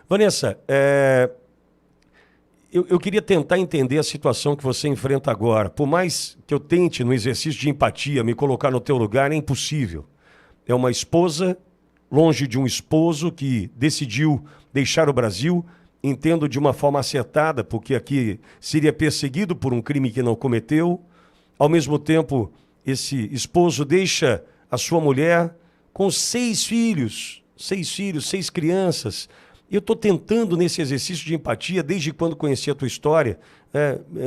Vanessa, eu queria tentar entender a situação que você enfrenta agora. Por mais que eu tente, no exercício de empatia, me colocar no teu lugar, é impossível. É uma esposa longe de um esposo que decidiu deixar o Brasil, entendo de uma forma acertada, porque aqui seria perseguido por um crime que não cometeu. Ao mesmo tempo, esse esposo deixa a sua mulher com 6 filhos, 6 crianças. Eu estou tentando, nesse exercício de empatia, desde quando conheci a tua história,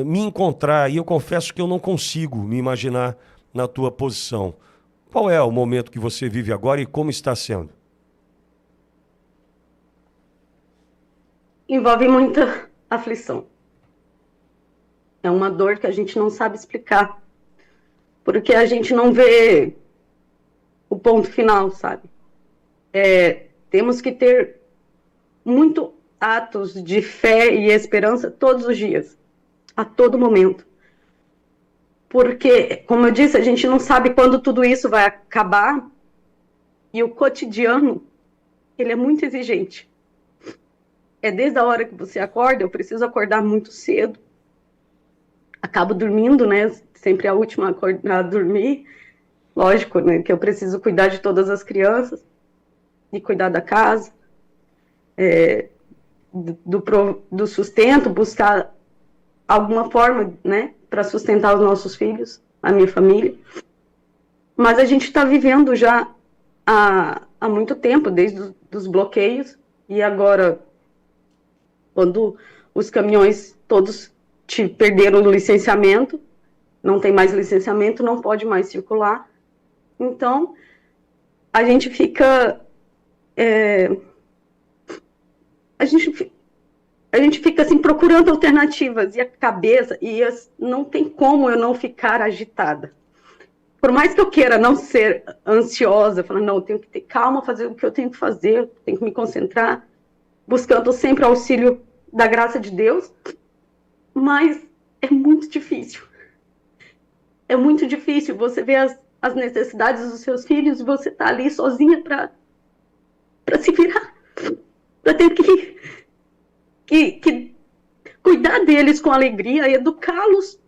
me encontrar, e eu confesso que eu não consigo me imaginar na tua posição. Qual é o momento que você vive agora e como está sendo? Envolve muita aflição. É uma dor que a gente não sabe explicar, porque a gente não vê o ponto final, sabe? Temos que ter muito atos de fé e esperança todos os dias, a todo momento. Porque, como eu disse, a gente não sabe quando tudo isso vai acabar, e o cotidiano, ele é muito exigente. Desde a hora que você acorda, eu preciso acordar muito cedo, acabo dormindo, né? Sempre a última a dormir. Lógico, né? Que eu preciso cuidar de todas as crianças e cuidar da casa, do sustento, buscar alguma forma, né? Para sustentar os nossos filhos, a minha família. Mas a gente está vivendo já há muito tempo, desde os bloqueios, e agora, quando os caminhões todos perderam o licenciamento, não tem mais licenciamento, não pode mais circular. Então, a gente fica... a gente fica assim, procurando alternativas, e a cabeça... não tem como eu não ficar agitada. Por mais que eu queira não ser ansiosa, falando, não, eu tenho que ter calma, fazer o que eu tenho que fazer, tenho que me concentrar, buscando sempre auxílio da graça de Deus, mas é muito difícil. É muito difícil você ver as necessidades dos seus filhos e você tá ali sozinha para se virar, para ter que cuidar deles com alegria, educá-los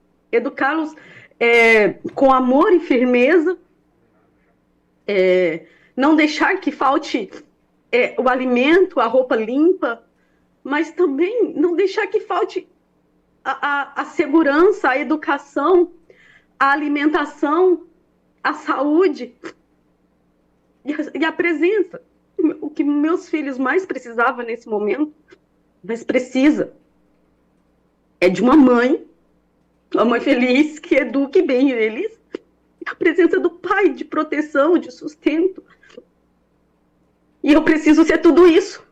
com amor e firmeza, não deixar que falte o alimento, a roupa limpa, mas também não deixar que falte a segurança, a educação, a alimentação, a saúde e a presença. O que meus filhos mais precisavam nesse momento, mas precisa, é de uma mãe feliz, que eduque bem eles, e a presença do pai, de proteção, de sustento. E eu preciso ser tudo isso.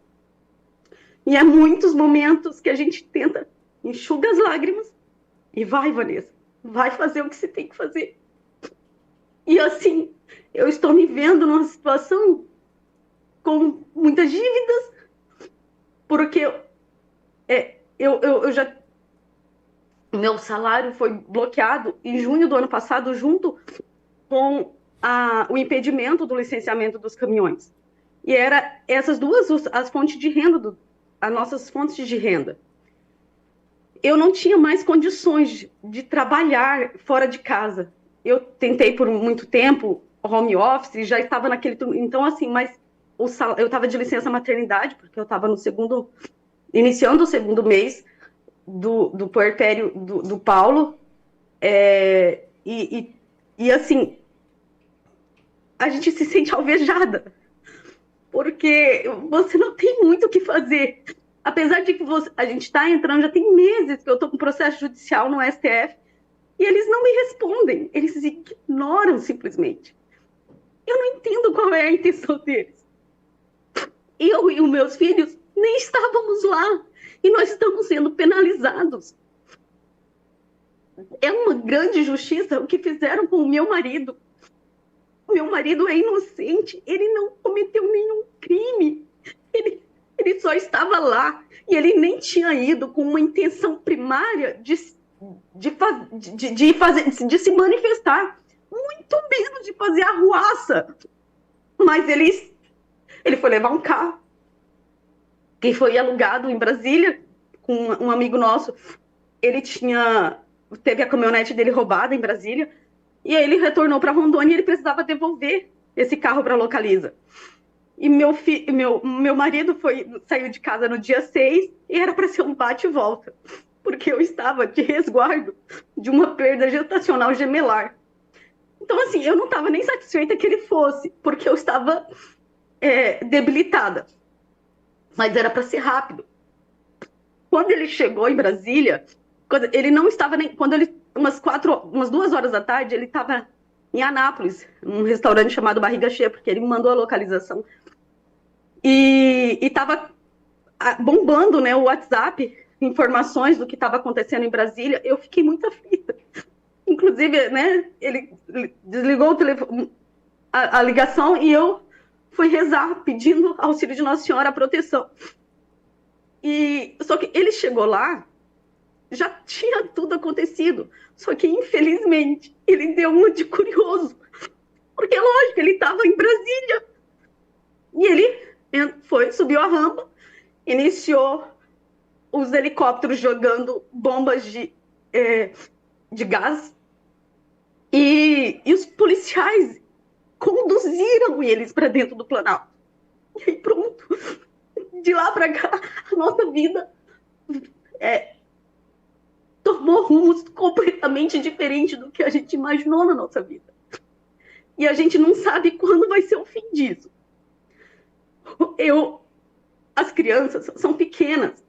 E é muitos momentos que a gente tenta, enxuga as lágrimas, e vai, Vanessa, vai fazer o que você tem que fazer. E assim, eu estou me vendo numa situação com muitas dívidas, porque eu já... Meu salário foi bloqueado em junho do ano passado, junto com o impedimento do licenciamento dos caminhões. E era essas duas as fontes de renda, as nossas fontes de renda. Eu não tinha mais condições de trabalhar fora de casa. Eu tentei por muito tempo home office, já estava naquele... Então, assim, mas eu estava de licença maternidade, porque eu estava iniciando o segundo mês do puerpério do Paulo, e assim, a gente se sente alvejada, porque você não tem muito o que fazer. Apesar de que a gente está entrando, já tem meses que eu estou com processo judicial no STF, e eles não me respondem, eles ignoram simplesmente. Eu não entendo qual é a intenção deles. Eu e os meus filhos nem estávamos lá, e nós estamos sendo penalizados. É uma grande injustiça o que fizeram com o meu marido. O meu marido é inocente, ele não cometeu nenhum crime. Ele só estava lá, e ele nem tinha ido com uma intenção primária de se manifestar, muito menos de fazer arruaça. Mas ele foi levar um carro. que foi alugado em Brasília com um amigo nosso. Ele teve a caminhonete dele roubada em Brasília, e aí ele retornou para Rondônia e ele precisava devolver esse carro para Localiza. E meu marido saiu de casa no dia 6 e era para ser um bate e volta, porque eu estava de resguardo de uma perda gestacional gemelar. Então, assim, eu não estava nem satisfeita que ele fosse, porque eu estava debilitada. Mas era para ser rápido. Quando ele chegou em Brasília, ele não estava nem... umas 2 horas da tarde, ele estava em Anápolis, num restaurante chamado Barriga Cheia, porque ele me mandou a localização. E estava bombando, né, o WhatsApp, informações do que estava acontecendo em Brasília. Eu fiquei muito aflita. Inclusive, né, ele desligou a ligação e eu fui rezar, pedindo auxílio de Nossa Senhora, a proteção. Só que ele chegou lá, já tinha tudo acontecido. Só que, infelizmente, ele deu uma de curioso. Porque, lógico, ele estava em Brasília. E ele subiu a rampa, iniciou os helicópteros jogando bombas de gás. E os policiais conduziram eles para dentro do Planalto. E aí, pronto. De lá para cá, a nossa vida tomou rumos completamente diferentes do que a gente imaginou na nossa vida. E a gente não sabe quando vai ser o fim disso. As crianças são pequenas,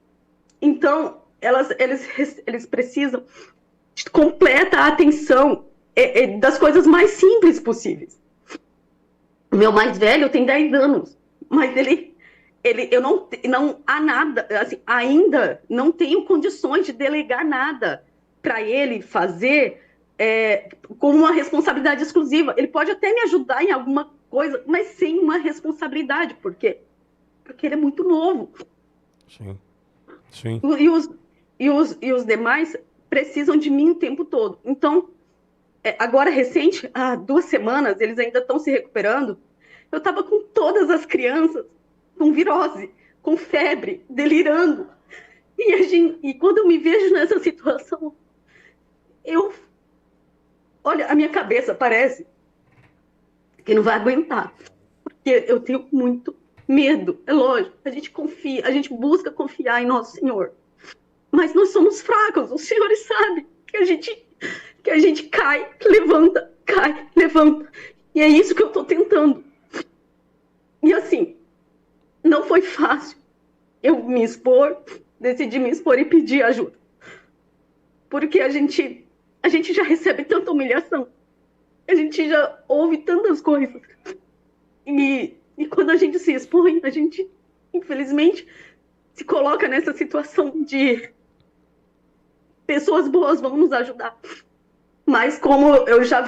então eles precisam de completa atenção das coisas mais simples possíveis. O meu mais velho tem 10 anos, mas eu não há nada, assim, ainda não tenho condições de delegar nada para ele fazer com uma responsabilidade exclusiva. Ele pode até me ajudar em alguma coisa, mas sem uma responsabilidade, porque ele é muito novo. Sim. Sim. E os demais precisam de mim o tempo todo. Então, agora recente, há 2 semanas, eles ainda estão se recuperando. Eu estava com todas as crianças com virose, com febre, delirando. E quando eu me vejo nessa situação, olha, a minha cabeça parece que não vai aguentar, porque eu tenho muito medo. É lógico, a gente confia, a gente busca confiar em Nosso Senhor, mas nós somos fracos. Os senhores sabem que a gente cai, levanta, e é isso que eu estou tentando. E assim, não foi fácil eu decidi me expor e pedir ajuda, porque a gente já recebe tanta humilhação, a gente já ouve tantas coisas, e quando a gente se expõe, a gente, infelizmente, se coloca nessa situação de pessoas boas vão nos ajudar. Mas como eu já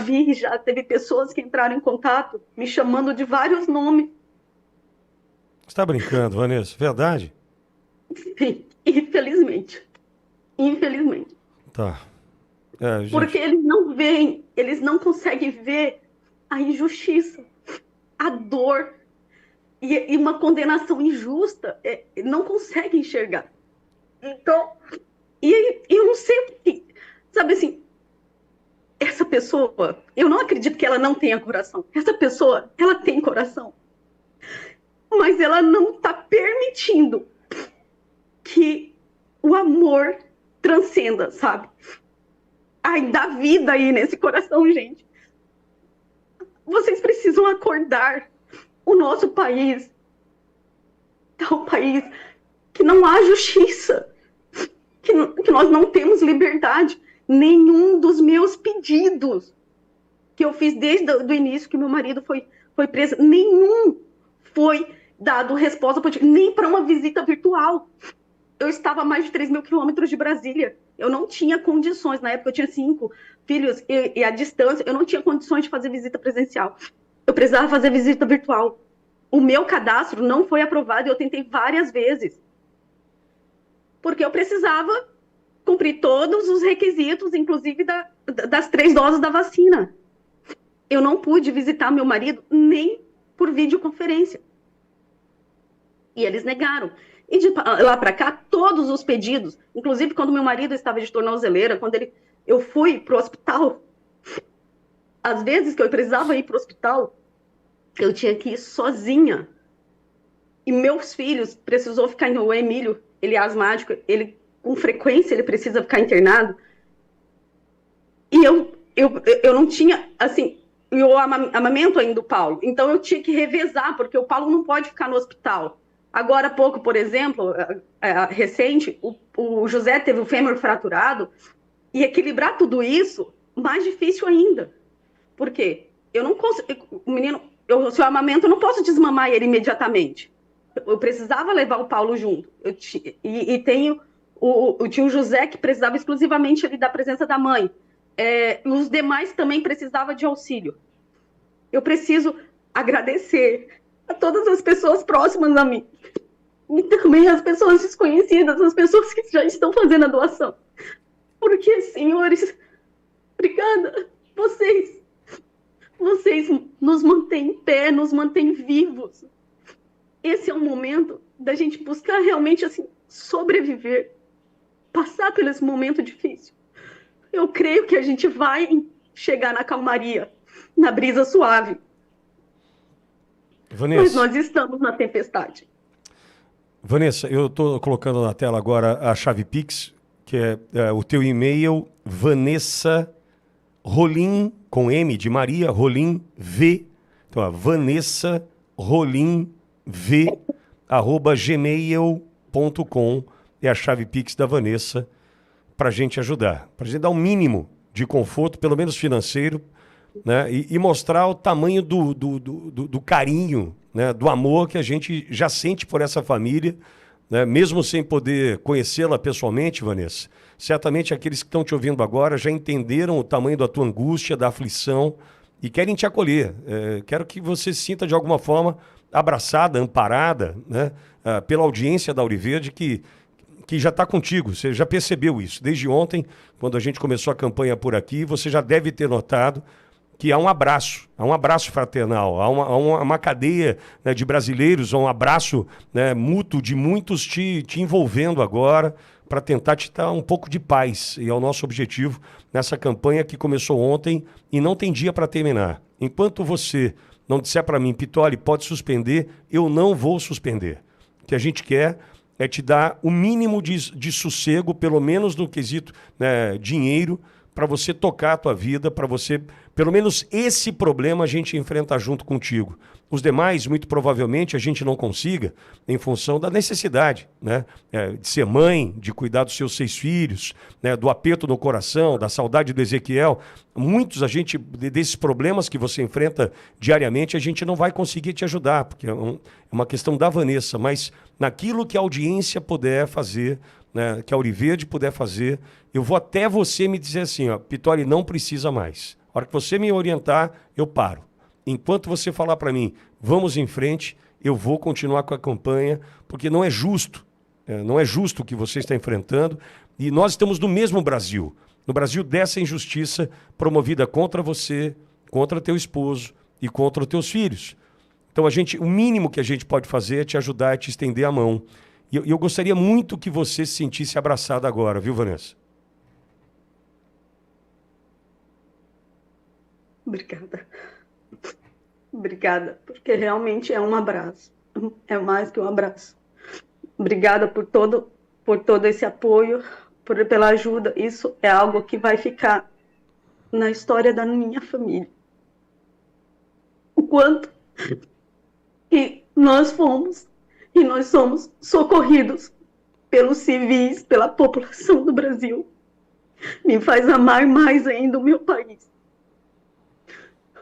teve pessoas que entraram em contato me chamando de vários nomes. Você está brincando, Vanessa? Verdade? Sim, infelizmente. Tá. Gente... Porque eles não veem, eles não conseguem ver a injustiça, a dor e uma condenação injusta. Não conseguem enxergar. Então, eu não sei o que... Sabe assim, essa pessoa, eu não acredito que ela não tenha coração. Essa pessoa, ela tem coração. Mas ela não está permitindo que o amor transcenda, sabe? Ai, dá vida aí nesse coração, gente. Vocês precisam acordar. O nosso país é um país que não há justiça, que nós não temos liberdade. Nenhum dos meus pedidos que eu fiz desde o início que meu marido foi preso, nenhum foi dado resposta positiva, nem para uma visita virtual. Eu estava a mais de 3.000 quilômetros de Brasília. Eu não tinha condições. Na época eu tinha 5 filhos e à distância eu não tinha condições de fazer visita presencial. Eu precisava fazer visita virtual. O meu cadastro não foi aprovado e eu tentei várias vezes. Porque eu precisava cumprir todos os requisitos, inclusive das 3 doses da vacina. Eu não pude visitar meu marido nem por videoconferência. E eles negaram. E de lá para cá, todos os pedidos, inclusive quando meu marido estava de tornozeleira, eu fui para o hospital, às vezes que eu precisava ir para o hospital, eu tinha que ir sozinha. E meus filhos precisou ficar, o Emílio, ele é asmático, ele com frequência ele precisa ficar internado. E eu não tinha, assim, eu amamento ainda o Paulo, então eu tinha que revezar, porque o Paulo não pode ficar no hospital. Agora há pouco, por exemplo, recente, o José teve o fêmur fraturado, e equilibrar tudo isso, mais difícil ainda. Por quê? Eu não consigo, o menino, se eu amamento, eu não posso desmamar ele imediatamente. Eu precisava levar o Paulo junto. E tenho o tio José, que precisava exclusivamente ali da presença da mãe. Os demais também precisavam de auxílio. Eu preciso agradecer a todas as pessoas próximas a mim. E também as pessoas desconhecidas, as pessoas que já estão fazendo a doação. Porque, senhores, obrigada. Vocês nos mantêm em pé, nos mantêm vivos. Esse é um momento da gente buscar realmente assim, sobreviver, passar por esse momento difícil. Eu creio que a gente vai chegar na calmaria, na brisa suave. Vanessa, mas nós estamos na tempestade. Vanessa, eu estou colocando na tela agora a chave Pix, que é o teu e-mail, Vanessa Rolim, com M de Maria, Rolim V. Então, Vanessa Rolim V, @gmail.com é a chave Pix da Vanessa para a gente ajudar, para a gente dar um mínimo de conforto, pelo menos financeiro, né? E mostrar o tamanho do carinho, né? Do amor que a gente já sente por essa família, né? Mesmo sem poder conhecê-la pessoalmente, Vanessa. Certamente aqueles que estão te ouvindo agora já entenderam o tamanho da tua angústia, da aflição e querem te acolher. Quero que você se sinta de alguma forma abraçada, amparada, né? Pela audiência da Auriverde que já está contigo. Você já percebeu isso. Desde ontem, quando a gente começou a campanha por aqui, você já deve ter notado que há um abraço fraternal, há uma cadeia, né, de brasileiros, há um abraço, né, mútuo de muitos te envolvendo agora para tentar te dar um pouco de paz. E é o nosso objetivo nessa campanha que começou ontem e não tem dia para terminar. Enquanto você não disser para mim, Pittoli, pode suspender, eu não vou suspender. O que a gente quer é te dar o mínimo de sossego, pelo menos no quesito, né, dinheiro, para você tocar a tua vida, para você, pelo menos esse problema a gente enfrenta junto contigo. Os demais, muito provavelmente, a gente não consiga em função da necessidade, né? De ser mãe, de cuidar dos seus 6 filhos, né? Do aperto no coração, da saudade do Ezequiel. Muitos, desses problemas que você enfrenta diariamente, a gente não vai conseguir te ajudar, porque é uma questão da Vanessa, mas naquilo que a audiência puder fazer, né, que a Auriverde puder fazer, eu vou até você me dizer assim, ó, Pittoli, não precisa mais. A hora que você me orientar, eu paro. Enquanto você falar para mim, vamos em frente, eu vou continuar com a campanha, porque não é justo. Não é justo o que você está enfrentando. E nós estamos no mesmo Brasil. No Brasil dessa injustiça promovida contra você, contra teu esposo e contra os teus filhos. Então o mínimo que a gente pode fazer é te ajudar, é te estender a mão. E eu gostaria muito que você se sentisse abraçada agora, viu, Vanessa? Obrigada. Obrigada, porque realmente é um abraço. É mais que um abraço. Obrigada por todo esse apoio, pela ajuda. Isso é algo que vai ficar na história da minha família. O quanto que nós fomos e nós somos socorridos pelos civis, pela população do Brasil, me faz amar mais ainda o meu país.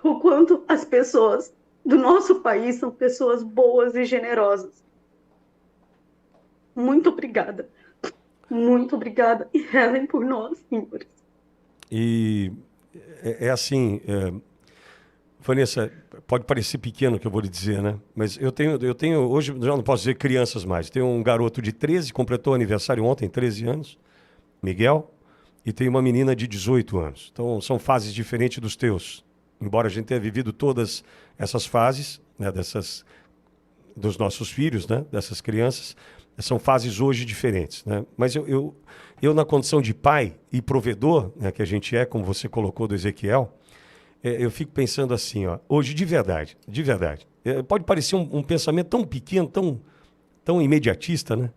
O quanto as pessoas do nosso país são pessoas boas e generosas. Muito obrigada. Muito obrigada. E rezem por nós, senhores. E assim, Vanessa, pode parecer pequeno o que eu vou lhe dizer, né? Mas eu tenho hoje, já não posso dizer crianças mais. Tenho um garoto de 13, completou aniversário ontem, 13 anos, Miguel, e tenho uma menina de 18 anos. Então são fases diferentes dos teus. Embora a gente tenha vivido todas essas fases, né, dos nossos filhos, né, dessas crianças, São fases hoje diferentes, né? Mas eu na condição de pai e provedor, né, que a gente é, como você colocou do Ezequiel, eu fico pensando assim, ó, hoje de verdade, pode parecer um pensamento tão pequeno, tão imediatista, né?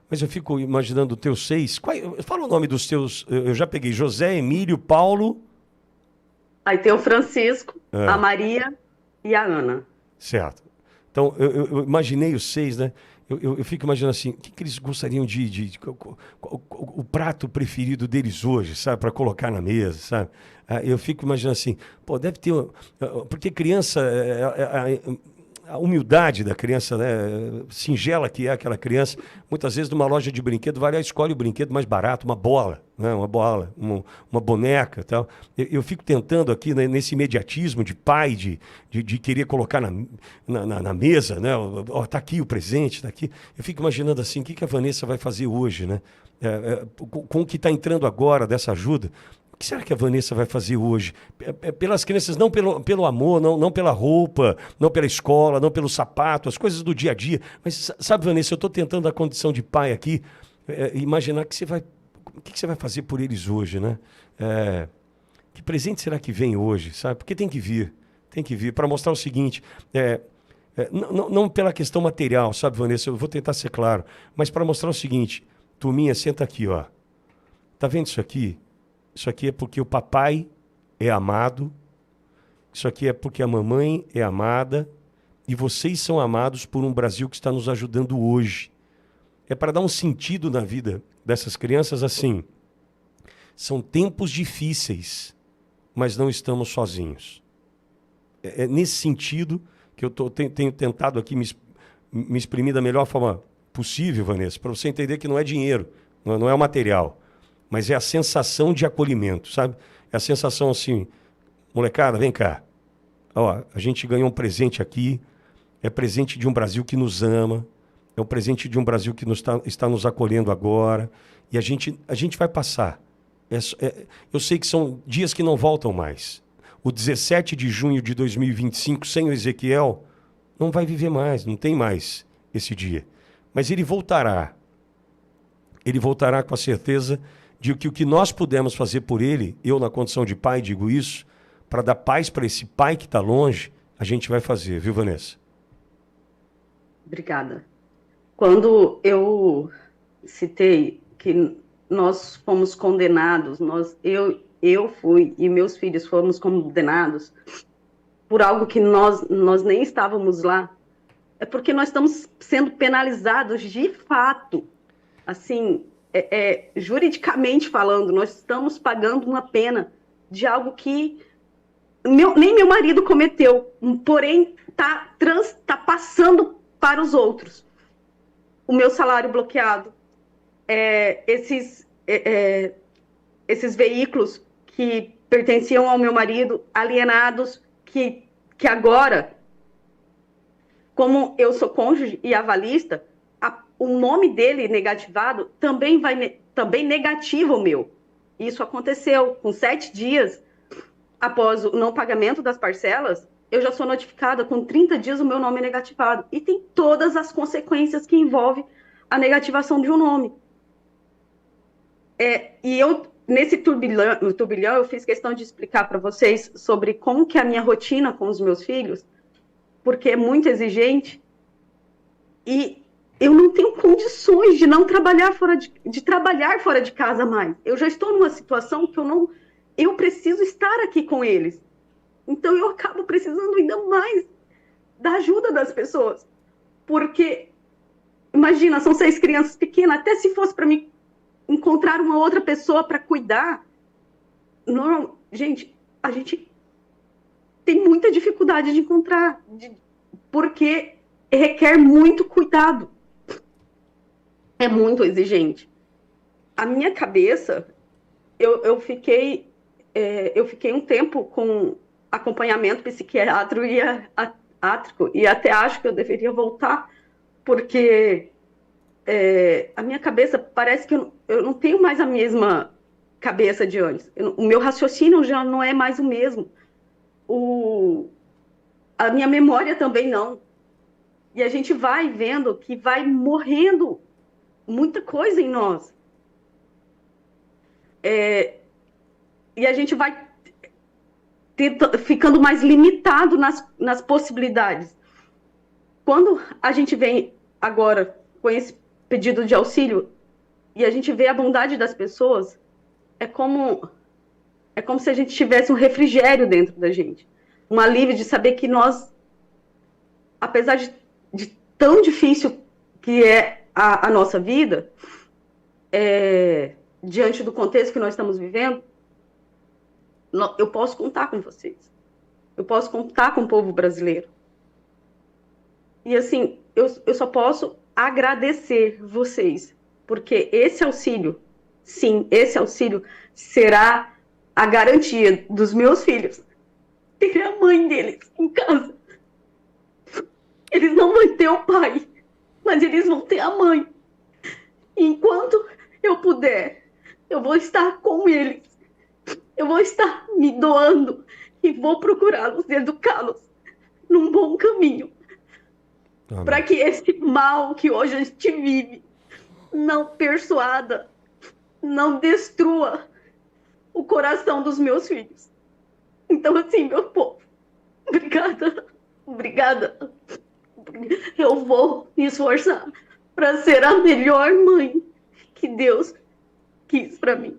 Mas eu fico imaginando os teus 6. Fala o nome dos teus. Eu já peguei José, Emílio, Paulo. Aí tem o Francisco, a Maria e a Ana. Certo. Então, eu imaginei os 6, né? Eu fico imaginando assim, o que eles gostariam o prato preferido deles hoje, sabe? Para colocar na mesa, sabe? Eu fico imaginando assim, pô, deve ter. Porque criança. A humildade da criança, né, singela que é aquela criança, muitas vezes numa loja de brinquedo, vai lá e escolhe o brinquedo mais barato, uma bola, né, uma boneca, tal. Eu fico tentando aqui, né, nesse imediatismo de pai, de querer colocar na mesa, né, ó, tá aqui o presente, tá aqui. Eu fico imaginando assim, o que a Vanessa vai fazer hoje, né, com o que está entrando agora dessa ajuda. O que será que a Vanessa vai fazer hoje? Pelas crianças, não pelo amor, não pela roupa, não pela escola, não pelo sapato, as coisas do dia a dia. Mas sabe, Vanessa, eu estou tentando a condição de pai aqui, imaginar o que você vai fazer por eles hoje, né? Que presente será que vem hoje, sabe? Porque tem que vir para mostrar o seguinte, não pela questão material, sabe, Vanessa? Eu vou tentar ser claro, mas para mostrar o seguinte, turminha, senta aqui, ó. Tá vendo isso aqui? Isso aqui é porque o papai é amado, isso aqui é porque a mamãe é amada, e vocês são amados por um Brasil que está nos ajudando hoje. É para dar um sentido na vida dessas crianças assim. São tempos difíceis, mas não estamos sozinhos. É nesse sentido que eu tenho tentado aqui me exprimir da melhor forma possível, Vanessa, para você entender que não é dinheiro, não é o material. Mas é a sensação de acolhimento, sabe? É a sensação assim, molecada, vem cá. Ó, a gente ganhou um presente aqui, é presente de um Brasil que nos ama, é um presente de um Brasil que está nos acolhendo agora, e a gente vai passar. Eu sei que são dias que não voltam mais. O 17 de junho de 2025, sem o Ezequiel, não vai viver mais, não tem mais esse dia. Mas ele voltará. Ele voltará com a certeza de que o que nós pudemos fazer por ele, eu na condição de pai digo isso, para dar paz para esse pai que está longe, a gente vai fazer, viu, Vanessa? Obrigada. Quando eu citei que nós fomos condenados, eu fui e meus filhos fomos condenados por algo que nós nem estávamos lá, é porque nós estamos sendo penalizados de fato, assim, juridicamente falando, nós estamos pagando uma pena de algo que nem meu marido cometeu, porém tá passando para os outros. O meu salário bloqueado, esses veículos que pertenciam ao meu marido, alienados, que agora, como eu sou cônjuge e avalista, o nome dele negativado também negativa o meu. Isso aconteceu com 7 dias após o não pagamento das parcelas, eu já sou notificada com 30 dias o meu nome é negativado. E tem todas as consequências que envolve a negativação de um nome. E eu, nesse turbilhão, eu fiz questão de explicar para vocês sobre como que é a minha rotina com os meus filhos, porque é muito exigente, e eu não tenho condições de não trabalhar trabalhar fora de casa mais. Eu já estou numa situação que eu preciso estar aqui com eles. Então eu acabo precisando ainda mais da ajuda das pessoas. Porque, imagina, são 6 crianças pequenas, até se fosse para mim encontrar uma outra pessoa para cuidar, gente, a gente tem muita dificuldade de encontrar, porque requer muito cuidado. É muito exigente. A minha cabeça, eu fiquei um tempo com acompanhamento psiquiátrico e até acho que eu deveria voltar, porque a minha cabeça parece que eu não tenho mais a mesma cabeça de antes. O meu raciocínio já não é mais o mesmo. A minha memória também não. E a gente vai vendo que vai morrendo muita coisa em nós. E a gente vai ficando mais limitado nas possibilidades. Quando a gente vem agora com esse pedido de auxílio e a gente vê a bondade das pessoas, é como se a gente tivesse um refrigério dentro da gente. Um alívio de saber que nós, apesar de tão difícil que é a nossa vida, diante do contexto que nós estamos vivendo, eu posso contar com vocês. Eu posso contar com o povo brasileiro. E assim, eu só posso agradecer vocês, porque esse auxílio, sim, esse auxílio será a garantia dos meus filhos ter a mãe deles em casa. Eles não vão ter o pai, mas eles vão ter a mãe. Enquanto eu puder, eu vou estar com eles. Eu vou estar me doando e vou procurá-los, educá-los num bom caminho. Para que esse mal que hoje a gente vive não persuada, não destrua o coração dos meus filhos. Então, assim, meu povo, obrigada, obrigada. Eu vou me esforçar para ser a melhor mãe que Deus quis para mim.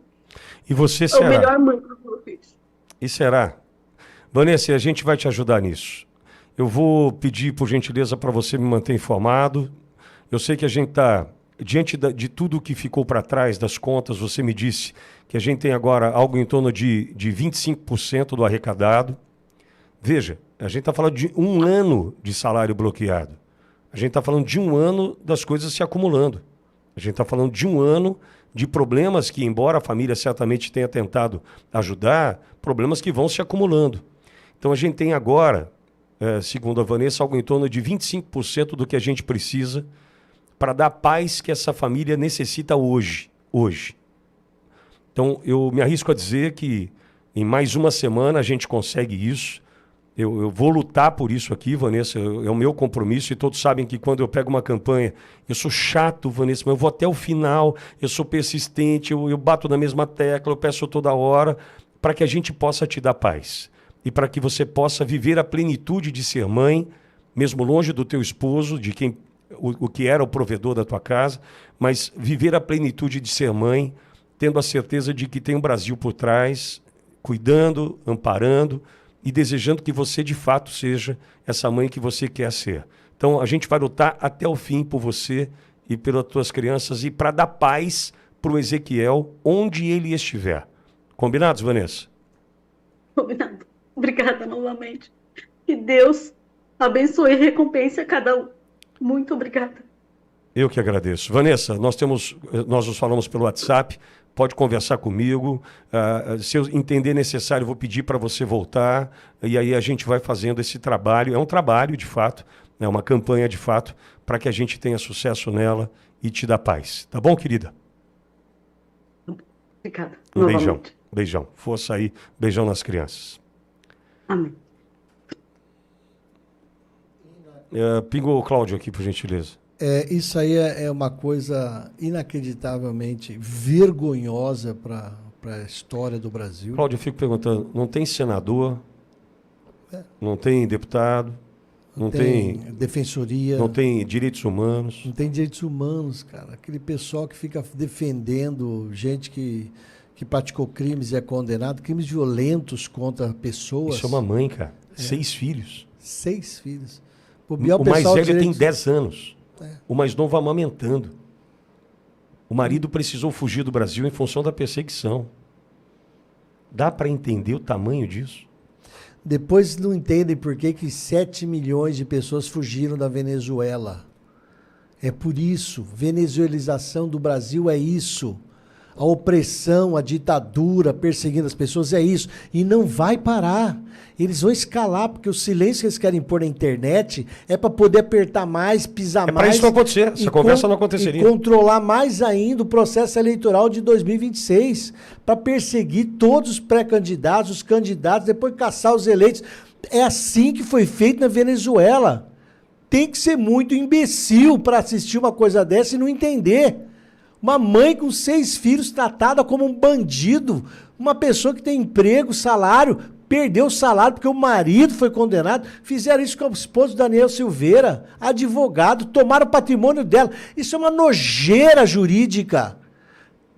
E você será? A melhor mãe para os meus filhos. E será? Vanessa, a gente vai te ajudar nisso. Eu vou pedir, por gentileza, para você me manter informado. Eu sei que a gente está, diante de tudo que ficou para trás das contas, você me disse que a gente tem agora algo em torno de 25% do arrecadado. Veja, a gente está falando de 1 ano de salário bloqueado. A gente está falando de 1 ano das coisas se acumulando. A gente está falando de 1 ano de problemas que, embora a família certamente tenha tentado ajudar, problemas que vão se acumulando. Então a gente tem agora, segundo a Vanessa, algo em torno de 25% do que a gente precisa para dar a paz que essa família necessita hoje. Então eu me arrisco a dizer que em mais uma semana a gente consegue isso. Eu vou lutar por isso aqui, Vanessa, é o meu compromisso, e todos sabem que quando eu pego uma campanha, eu sou chato, Vanessa, mas eu vou até o final, eu sou persistente, eu bato na mesma tecla, eu peço toda hora, para que a gente possa te dar paz. E para que você possa viver a plenitude de ser mãe, mesmo longe do teu esposo, de quem o que era o provedor da tua casa, mas viver a plenitude de ser mãe, tendo a certeza de que tem um Brasil por trás, cuidando, amparando, e desejando que você, de fato, seja essa mãe que você quer ser. Então, a gente vai lutar até o fim por você e pelas tuas crianças e para dar paz para o Ezequiel, onde ele estiver. Combinados, Vanessa? Combinado. Obrigada novamente. Que Deus abençoe e recompense a cada um. Muito obrigada. Eu que agradeço. Vanessa, nós nos falamos pelo WhatsApp. Pode conversar comigo, se eu entender necessário, eu vou pedir para você voltar, e aí a gente vai fazendo esse trabalho. É um trabalho, de fato, é uma campanha, de fato, para que a gente tenha sucesso nela e te dá paz. Tá bom, querida? Obrigada. Um beijão. Beijão. Força aí. Beijão nas crianças. Amém. Pingou o Cláudio aqui, por gentileza. Isso aí é uma coisa inacreditavelmente vergonhosa para a história do Brasil. Cláudio, eu fico perguntando, não tem senador, não tem deputado, não tem defensoria, não tem direitos humanos. Não tem direitos humanos, cara. Aquele pessoal que fica defendendo gente que praticou crimes e é condenado, crimes violentos contra pessoas. Isso é uma mãe, cara. 6 filhos. 6 filhos. O mais velho tem 10 anos. O mais novo amamentando. O marido precisou fugir do Brasil em função da perseguição. Dá para entender o tamanho disso? Depois não entendem por que 7 milhões de pessoas fugiram da Venezuela. É por isso. Venezuelização do Brasil é isso. A opressão, a ditadura, perseguindo as pessoas, é isso. E não vai parar. Eles vão escalar, porque o silêncio que eles querem pôr na internet é para poder apertar mais, pisar mais. É para isso não acontecer. Essa conversa não aconteceria. E controlar mais ainda o processo eleitoral de 2026, para perseguir todos os pré-candidatos, os candidatos, depois caçar os eleitos. É assim que foi feito na Venezuela. Tem que ser muito imbecil para assistir uma coisa dessa e não entender. Uma mãe com 6 filhos tratada como um bandido. Uma pessoa que tem emprego, salário, perdeu o salário porque o marido foi condenado. Fizeram isso com o esposo Daniel Silveira, advogado, tomaram o patrimônio dela. Isso é uma nojeira jurídica.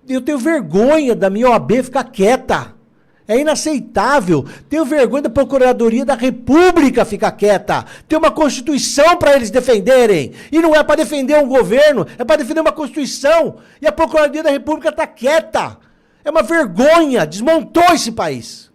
Eu tenho vergonha da minha OAB ficar quieta. É inaceitável. Tenho vergonha da Procuradoria da República ficar quieta. Tem uma Constituição para eles defenderem. E não é para defender um governo, é para defender uma Constituição. E a Procuradoria da República está quieta. É uma vergonha. Desmontou esse país.